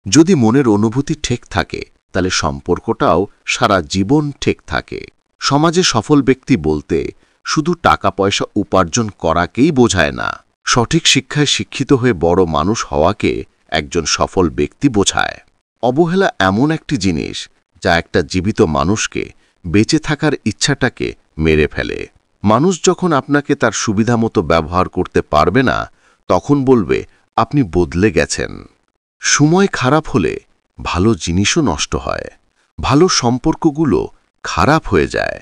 যদি মনের অনুভূতি ঠিক থাকে তাহলে সম্পর্কটাও সারা জীবন ঠিক থাকে। সমাজে সফল ব্যক্তি বলতে শুধু টাকা পয়সা উপার্জন করাকেই বোঝায় না, সঠিক শিক্ষায় শিক্ষিত হয়ে বড় মানুষ হওয়াকে একজন সফল ব্যক্তি বোঝায়। অবহেলা এমন একটি জিনিস যা একটা জীবিত মানুষকে বেঁচে থাকার ইচ্ছাটাকে মেরে ফেলে। মানুষ যখন আপনাকে তার সুবিধামতো ব্যবহার করতে পারবে না, তখন বলবে আপনি বদলে গেছেন। সময় খারাপ হলে ভালো জিনিসও নষ্ট হয়, ভালো সম্পর্কগুলো খারাপ হয়ে যায়,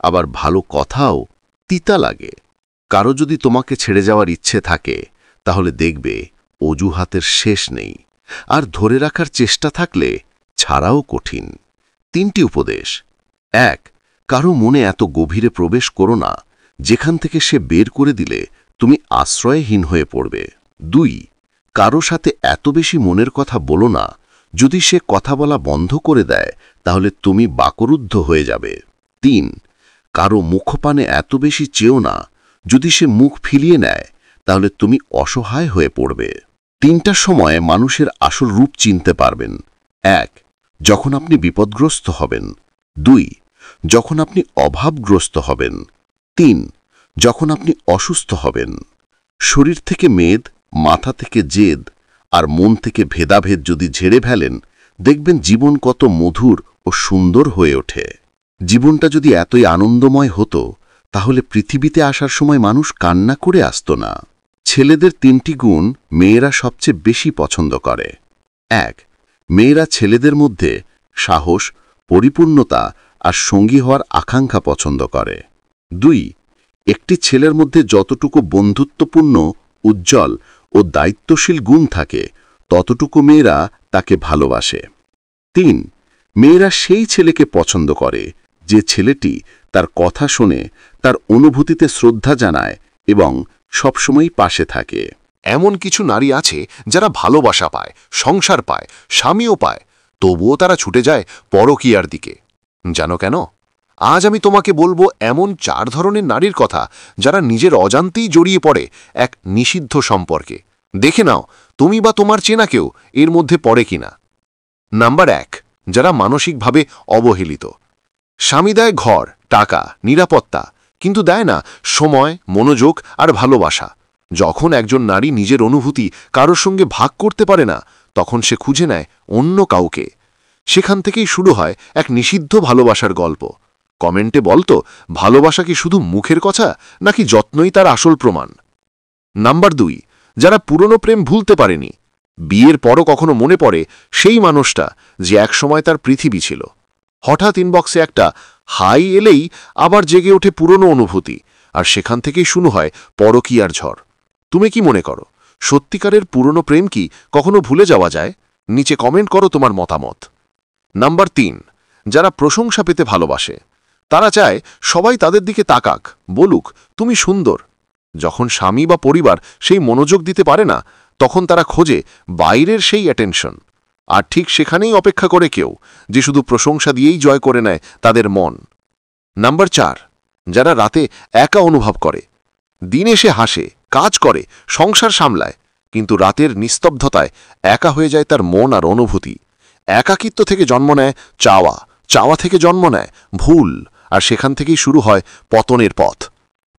আবার ভালো কথাও তিতা লাগে। কারো যদি তোমাকে ছেড়ে যাওয়ার ইচ্ছে থাকে তাহলে দেখবে অজুহাতের শেষ নেই, আর ধরে রাখার চেষ্টা থাকলে ছাড়াও কঠিন। 3টি উপদেশ। 1. কারো মনে এত গভীরে প্রবেশ করো না যেখান থেকে সে বের করে দিলে তুমি আশ্রয়হীন হয়ে পড়বে। 2. কারো সাথে এত বেশি মনের কথা বলো না, যদি সে কথা বলা বন্ধ করে দেয় তাহলে তুমি বাকরুদ্ধ হয়ে যাবে। 3. কারো মুখপানে এত বেশি চেও না, যদি সে মুখ ফিরিয়ে নেয় তাহলে তুমি অসহায় হয়ে পড়বে। 3টার সময় মানুষের আসল রূপ চিনতে পারবেন। 1. যখন আপনি বিপদগ্রস্ত হবেন। 2. যখন আপনি অভাবগ্রস্ত হবেন। 3. যখন আপনি অসুস্থ হবেন। শরীর থেকে মেদ, মাথা থেকে জেদ আর মন থেকে ভেদাভেদ যদি ঝেড়ে ফেলেন, দেখবেন জীবন কত মধুর ও সুন্দর হয়ে ওঠে। জীবনটা যদি এতই আনন্দময় হতো তাহলে পৃথিবীতে আসার সময় মানুষ কান্না করে আসত না। ছেলেদের 3টি গুণ মেয়েরা সবচেয়ে বেশি পছন্দ করে। 1. মেয়েরা ছেলেদের মধ্যে সাহস, পরিপূর্ণতা আর সঙ্গী হওয়ার আকাঙ্ক্ষা পছন্দ করে। 2. একটি ছেলের মধ্যে যতটুকু বন্ধুত্বপূর্ণ, উজ্জ্বল ও দায়িত্বশীল গুণ থাকে ততটুকু মেয়েরা তাকে ভালোবাসে। 3. মেয়েরা সেই ছেলেকে পছন্দ করে যে ছেলেটি তার কথা শোনে, তার অনুভূতিতে শ্রদ্ধা জানায় এবং সবসময় পাশে থাকে। এমন কিছু নারী আছে যারা ভালোবাসা পায়, সংসার পায়, স্বামীও পায়, তবুও তারা ছুটে যায় পরকীয়ার দিকে। জানো কেন? আজ আমি তোমাকে বলবো এমন 4 ধরনের নারীর কথা যারা নিজের অজান্তেই জড়িয়ে পড়ে এক নিষিদ্ধ সম্পর্কে। দেখে নাও তুমি বা তোমার চেনা কেউ এর মধ্যে পড়ে কিনা। নাম্বার 1, যারা মানসিকভাবে অবহেলিত। স্বামী দেয় ঘর, টাকা, নিরাপত্তা, কিন্তু দেয় না সময়, মনোযোগ আর ভালোবাসা। যখন একজন নারী নিজের অনুভূতি কারোর সঙ্গে ভাগ করতে পারে না, তখন সে খুঁজে নেয় অন্য কাউকে। সেখান থেকেই শুরু হয় এক নিষিদ্ধ ভালোবাসার গল্প। কমেন্টে বলতো, ভালোবাসা কি শুধু মুখের কথা নাকি যত্নই তার আসল প্রমাণ? নাম্বার 2, যারা পুরনো প্রেম ভুলতে পারেনি। বিয়ের পরও কখনো মনে পড়ে সেই মানুষটা যে একসময় তার পৃথিবী ছিল। হঠাৎ ইনবক্সে একটা হাই এলেই আবার জেগে ওঠে পুরনো অনুভূতি, আর সেখান থেকেই শুরু হয় পরকীয়ার ঝড়। তুমি কি মনে করো, সত্যিকারের পুরনো প্রেম কি কখনো ভুলে যাওয়া যায়? নিচে কমেন্ট করো তোমার মতামত। নাম্বার 3, যারা প্রশংসা পেতে ভালোবাসে। তারা চায় সবাই তাদের দিকে তাকাক, বলুক তুমি সুন্দর। যখন স্বামী বা পরিবার সেই মনোযোগ দিতে পারে না, তখন তারা খোঁজে বাইরের সেই অ্যাটেনশন। আর ঠিক সেখানেই অপেক্ষা করে কেউ যে শুধু প্রশংসা দিয়েই জয় করে নেয় তাদের মন। নাম্বার 4, যারা রাতে একা অনুভব করে। দিনে সে হাসে, কাজ করে, সংসার সামলায়, কিন্তু রাতের নিস্তব্ধতায় একা হয়ে যায় তার মন আর অনুভূতি। একাকিত্ব থেকে জন্ম নেয় চাওয়া, চাওয়া থেকে জন্ম নেয় ভুল, আর সেখান থেকেই শুরু হয় পতনের পথ।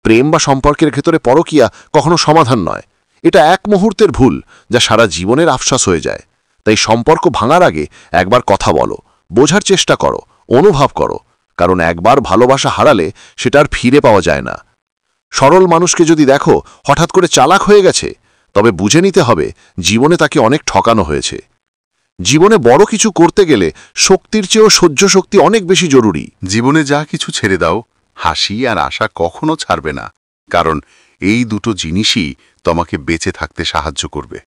প্রেম বা সম্পর্কের ভেতরে পরকীয়া কখনো সমাধান নয়, এটা এক মুহূর্তের ভুল যা সারা জীবনের আফসোস হয়ে যায়। তাই সম্পর্ক ভাঙার আগে একবার কথা বলো, বোঝার চেষ্টা করো, অনুভব করো, কারণ একবার ভালোবাসা হারালে সেটা আর ফিরে পাওয়া যায় না। সরল মানুষকে যদি দেখো হঠাৎ করে চালাক হয়ে গেছে, তবে বুঝে নিতে হবে জীবনে তাকে অনেক ঠকানো হয়েছে। জীবনে বড় কিছু করতে গেলে শক্তির চেয়েও সহ্য শক্তি অনেক বেশি জরুরি। জীবনে যা কিছু ছেড়ে দাও, হাসি আর আশা কখনো ছাড়বে না, কারণ এই দুটো জিনিসই তোমাকে বেঁচে থাকতে সাহায্য করবে।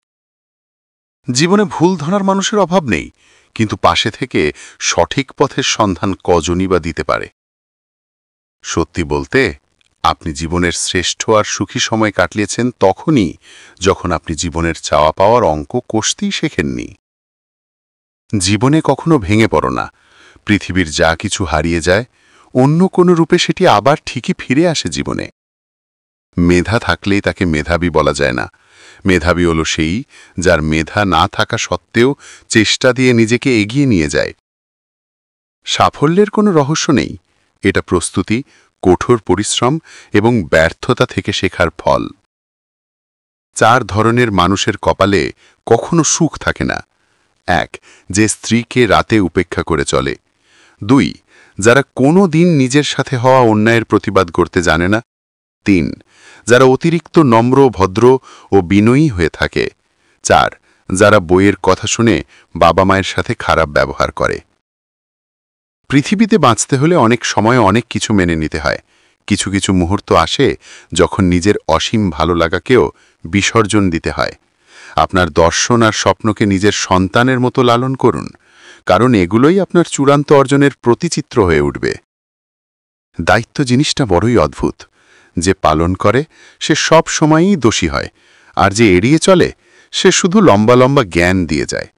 জীবনে ভুল ধরার মানুষের অভাব নেই, কিন্তু পাশে থেকে সঠিক পথের সন্ধান কজনই বা দিতে পারে। সত্যি বলতে, আপনি জীবনের শ্রেষ্ঠ আর সুখী সময় কাটিয়েছেন তখনই যখন আপনি জীবনের চাওয়া পাওয়ার অঙ্ক কষতেই শেখেননি। জীবনে কখনো ভেঙে পড়ো না। পৃথিবীর যা কিছু হারিয়ে যায়, অন্য কোনো রূপে সেটি আবার ঠিকই ফিরে আসে জীবনে। মেধা থাকলেই তাকে মেধাবী বলা যায় না, মেধাবী হলো সেই, যার মেধা না থাকা সত্ত্বেও চেষ্টা দিয়ে নিজেকে এগিয়ে নিয়ে যায়। সাফল্যের কোনো রহস্য নেই, এটা প্রস্তুতি, কঠোর পরিশ্রম এবং ব্যর্থতা থেকে শেখার ফল। 4 ধরনের মানুষের কপালে কখনো সুখ থাকে না। 1, যে স্ত্রীকে রাতে উপেক্ষা করে চলে। 2, যারা কোনো দিন নিজের সাথে হওয়া অন্যায়ের প্রতিবাদ করতে জানে না। 3, যারা অতিরিক্ত নম্র, ভদ্র ও বিনয়ী হয়ে থাকে। 4, যারা বইয়ের কথা শুনে বাবা মায়ের সাথে খারাপ ব্যবহার করে। পৃথিবীতে বাঁচতে হলে অনেক সময় অনেক কিছু মেনে নিতে হয়। কিছু কিছু মুহূর্ত আসে যখন নিজের অসীম ভালো লাগাকেও বিসর্জন দিতে হয়। আপনার দর্শন আর স্বপ্নকে নিজের সন্তানের মতো লালন করুন, কারণ এগুলোই আপনার চূড়ান্ত অর্জনের প্রতিচিত্র হয়ে উঠবে। দায়িত্ব জিনিসটা বড়ই অদ্ভুত। যে পালন করে সে সব সময়ই দোষী হয়, আর যে এড়িয়ে চলে সে শুধু লম্বা লম্বা জ্ঞান দিয়ে যায়।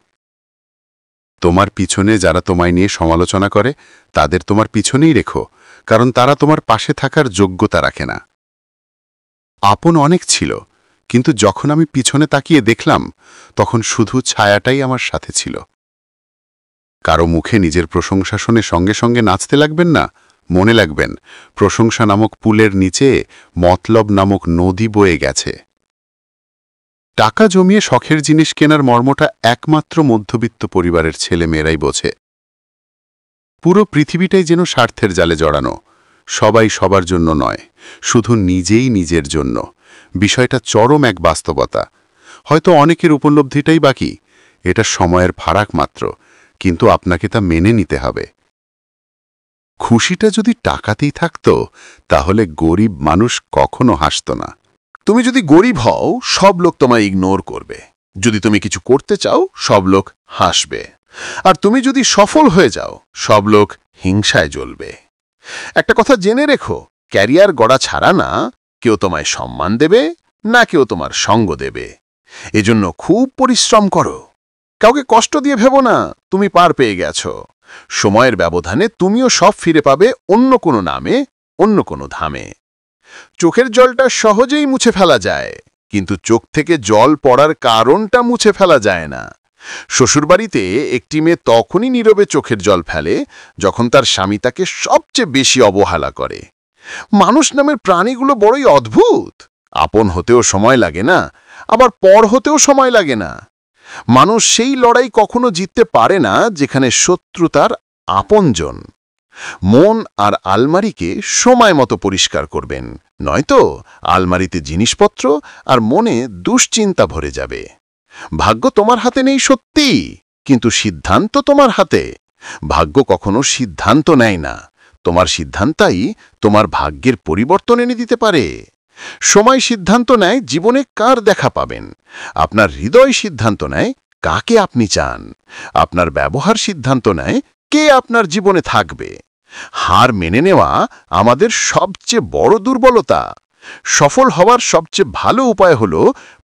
তোমার পিছনে যারা তোমায় নিয়ে সমালোচনা করে তাদের তোমার পিছনেই রেখো, কারণ তারা তোমার পাশে থাকার যোগ্যতা রাখে না। আপন অনেক ছিল, কিন্তু যখন আমি পিছনে তাকিয়ে দেখলাম তখন শুধু ছায়াটাই আমার সাথে ছিল। কারো মুখে নিজের প্রশংসা শুনে সঙ্গে সঙ্গে নাচতে লাগবেন না। মনে রাখবেন, প্রশংসা নামক পুলের নিচে মতলব নামক নদী বয়ে গেছে। টাকা জমিয়ে শখের জিনিস কেনার মর্মটা একমাত্র মধ্যবিত্ত পরিবারের ছেলে মেয়েরাই বোঝে। পুরো পৃথিবীটাই যেন স্বার্থের জালে জড়ানো। সবাই সবার জন্য নয়, শুধু নিজেই নিজের জন্য। বিষয়টা চরম এক বাস্তবতা। হয়তো অনেকের উপলব্ধিটাই বাকি, এটা সময়ের ফারাক মাত্র, কিন্তু আপনাকে তা মেনে নিতে হবে। খুশিটা যদি টাকাতেই থাকত, তাহলে গরিব মানুষ কখনো হাসত না। তুমি যদি গরিব হও, সব লোক তোমায় ইগনোর করবে। যদি তুমি কিছু করতে চাও, সব লোক হাসবে। আর তুমি যদি সফল হয়ে যাও, সব লোক হিংসায় জ্বলবে। একটা কথা জেনে রেখো, ক্যারিয়ার গড়া ছাড়া না কেউ তোমায় সম্মান দেবে, না কেউ তোমার সঙ্গ দেবে। এজন্য খুব পরিশ্রম করো। কাউকে কষ্ট দিয়ে ভেবো না তুমি পার পেয়ে গেছো। সময়ের ব্যবধানে তুমিও সব ফিরে পাবে, অন্য কোনো নামে, অন্য কোনো ধামে। চোখের জলটা সহজেই মুছে ফেলা যায়, কিন্তু চোখ থেকে জল পড়ার কারণটা মুছে ফেলা যায় না। শ্বশুরবাড়িতে একটি মেয়ে তখনই নীরবে চোখের জল ফেলে যখন তার স্বামী তাকে সবচেয়ে বেশি অবহেলা করে। মানুষ নামের প্রাণীগুলো বড়ই অদ্ভুত। আপন হতেও সময় লাগে না, আবার পর হতেও সময় লাগে না। মানুষ সেই লড়াই কখনো জিততে পারে না যেখানে শত্রু তার আপনজন। মন আর আলমারিকে সময় মতো পরিষ্কার করবেন, নয়তো আলমারিতে জিনিসপত্র আর মনে দুশ্চিন্তা ভরে যাবে। ভাগ্য তোমার হাতে নেই সত্যি, কিন্তু সিদ্ধান্ত তোমার হাতে। ভাগ্য কখনো সিদ্ধান্ত নেয় না, তোমার সিদ্ধান্তই তোমার ভাগ্যের পরিবর্তন এনে দিতে পারে। সময় সিদ্ধান্ত নেয় জীবনে কার দেখা পাবেন। আপনার হৃদয় সিদ্ধান্ত নেয় কাকে আপনি চান। আপনার ব্যবহার সিদ্ধান্ত নেয় কে আপনার জীবনে থাকবে। হার মেনে নেওয়া আমাদের সবচেয়ে বড় দুর্বলতা। সফল হওয়ার সবচেয়ে ভালো উপায় হল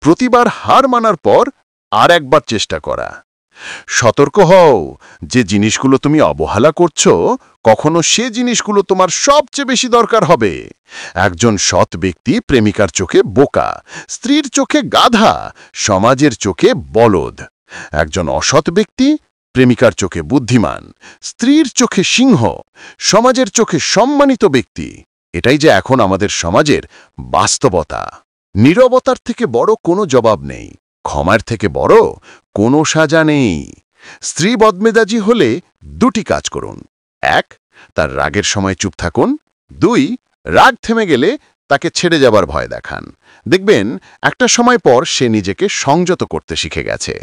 প্রতিবার হার মানার পর আর একবার চেষ্টা করা। সতর্ক হও, যে জিনিসগুলো তুমি অবহেলা করছো, কখনো সে জিনিসগুলো তোমার সবচেয়ে বেশি দরকার হবে। একজন সৎ ব্যক্তি প্রেমিকার চোখে বোকা, স্ত্রীর চোখে গাধা, সমাজের চোখে বলদ। একজন অসৎ ব্যক্তি প্রেমিকার চোখে বুদ্ধিমান, স্ত্রীর চোখে সিংহ, সমাজের চোখে সম্মানিত ব্যক্তি। এটাই যে এখন আমাদের সমাজের বাস্তবতা। নীরবতার থেকে বড় কোনো জবাব নেই, ক্ষমার থেকে বড় কোনো সাজা নেই। স্ত্রী বদমেজাজি হলে 2টি কাজ করুন। 1, তার রাগের সময় চুপ থাকুন। 2, রাগ থেমে গেলে তাকে ছেড়ে যাবার ভয় দেখান। দেখবেন একটা সময় পর সে নিজেকে সংযত করতে শিখে গেছে।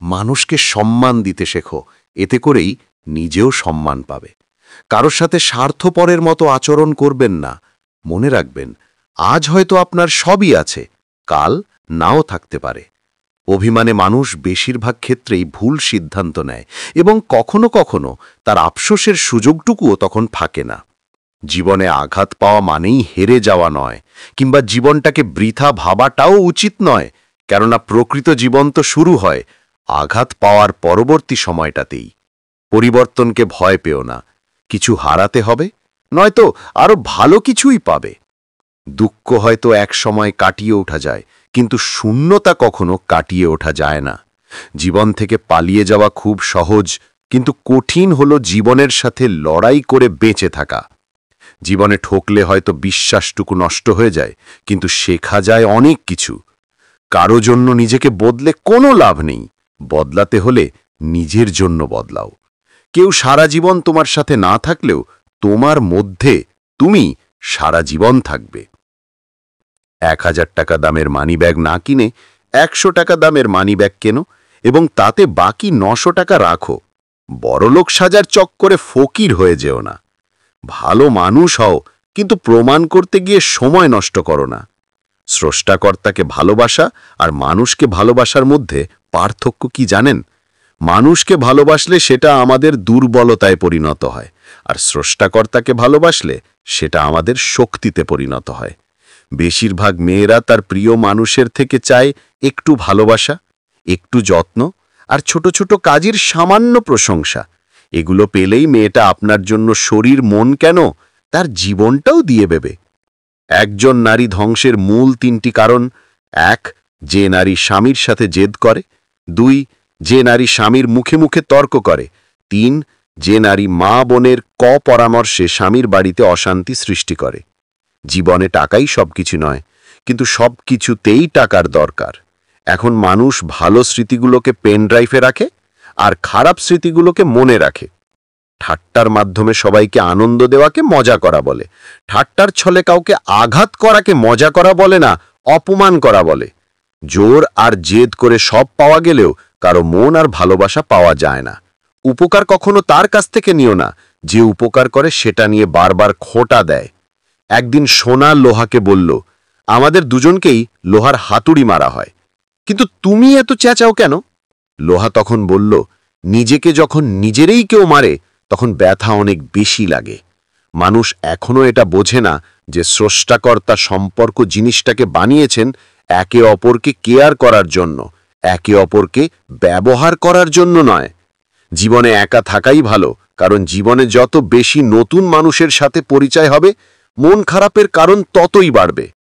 মানুষকে সম্মান দিতে শেখো, এতে করেই নিজেও সম্মান পাবে। কারোর সাথে স্বার্থপরের মতো আচরণ করবেন না। মনে রাখবেন, আজ হয়তো আপনার সবই আছে, কাল নাও থাকতে পারে। অভিমানে মানুষ বেশিরভাগ ক্ষেত্রেই ভুল সিদ্ধান্ত নেয় এবং কখনো কখনো তার আফসোসের সুযোগটুকুও তখন ফাঁকে না। জীবনে আঘাত পাওয়া মানেই হেরে যাওয়া নয়, কিংবা জীবনটাকে বৃথা ভাবাটাও উচিত নয়, কেননা প্রকৃত জীবন তো শুরু হয় আঘাত পাওয়ার পরবর্তী সময়টাতেই। পরিবর্তনকে ভয় পেও না, কিছু হারাতে হবে, নয়তো আরো ভালো কিছুই পাবে। দুঃখ হয়তো এক সময় কাটিয়ে ওঠা যায়, কিন্তু শূন্যতা কখনো কাটিয়ে ওঠা যায় না। জীবন থেকে পালিয়ে যাওয়া খুব সহজ, কিন্তু কঠিন হলো জীবনের সাথে লড়াই করে বেঁচে থাকা। জীবনে ঠকলে হয়তো বিশ্বাসটুকু নষ্ট হয়ে যায়, কিন্তু শেখা যায় অনেক কিছু। কারো জন্য নিজেকে বদলে কোনো লাভ নেই, বদলাতে হলে নিজের জন্য বদলাও। কেউ সারা জীবন তোমার সাথে না থাকলেও তোমার মধ্যে তুমি সারা জীবন থাকবে। 1000 টাকা দামের মানিব্যাগ না কিনে 100 টাকা দামের মানিব্যাগ কেনো এবং তাতে বাকি 900 টাকা রাখো। বড়লোক সাজার চক্করে ফকির হয়ে যেও না। ভালো মানুষ হও, কিন্তু প্রমাণ করতে গিয়ে সময় নষ্ট করো না। স্রষ্টাকর্তাকে ভালোবাসা আর মানুষকে ভালোবাসার মধ্যে পার্থক্য কি জানেন? মানুষকে ভালোবাসলে সেটা আমাদের দুর্বলতায় পরিণত হয়, আর স্রষ্টাকর্তাকে ভালোবাসলে সেটা আমাদের শক্তিতে পরিণত হয়। বেশিরভাগ মেয়েরা তার প্রিয় মানুষের থেকে চায় একটু ভালোবাসা, একটু যত্ন আর ছোট ছোট কাজের সামান্য প্রশংসা। এগুলো পেলেই মেয়েটা আপনার জন্য শরীর মন কেন তার জীবনটাও দিয়ে দেবে। একজন নারী ধ্বংসের মূল 3টি কারণ: 1, যে নারী স্বামীর সাথে জেদ করে; 2, যে নারী স্বামীর মুখে মুখে তর্ক করে; 3, যে নারী মা বোনের পরামর্শে স্বামীর বাড়িতে অশান্তি সৃষ্টি করে। জীবনে টাকাই সবকিছু নয়, কিন্তু সবকিছুতেই টাকার দরকার। এখন মানুষ ভালো স্মৃতিগুলোকে পেন ড্রাইভে রাখে আর খারাপ স্মৃতিগুলোকে মনে রাখে। ঠাট্টার মাধ্যমে সবাইকে আনন্দ দেওয়াকে মজা করা বলে। ঠাট্টার ছলে কাউকে আঘাত করাকে মজা করা বলে না, অপমান করা বলে। জোর আর জেদ করে সব পাওয়া গেলেও কারো মন আর ভালোবাসা পাওয়া যায় না। উপকার কখনো তার কাছ থেকে নিও না যে উপকার করে সেটা নিয়ে বারবার খোঁটা দেয়। একদিন সোনা লোহাকে বলল, আমাদের দুজনকেই লোহার হাতুড়ি মারা হয়, কিন্তু তুমি এত চেঁচাও কেন? লোহা তখন বলল, নিজেকে যখন নিজেরই কেউ মারে তখন ব্যথা অনেক বেশি লাগে। মানুষ এখনো এটা বোঝে না যে স্রষ্টাকর্তা সম্পর্ক জিনিসটাকে বানিয়েছেন একে অপরকে কেয়ার করার জন্য, একে অপরকে ব্যবহার করার জন্য নয়। জীবনে একা থাকাই ভালো, কারণ জীবনে যত বেশি নতুন মানুষের সাথে পরিচয় হবে, মন খারাপের কারণ ততই বাড়বে।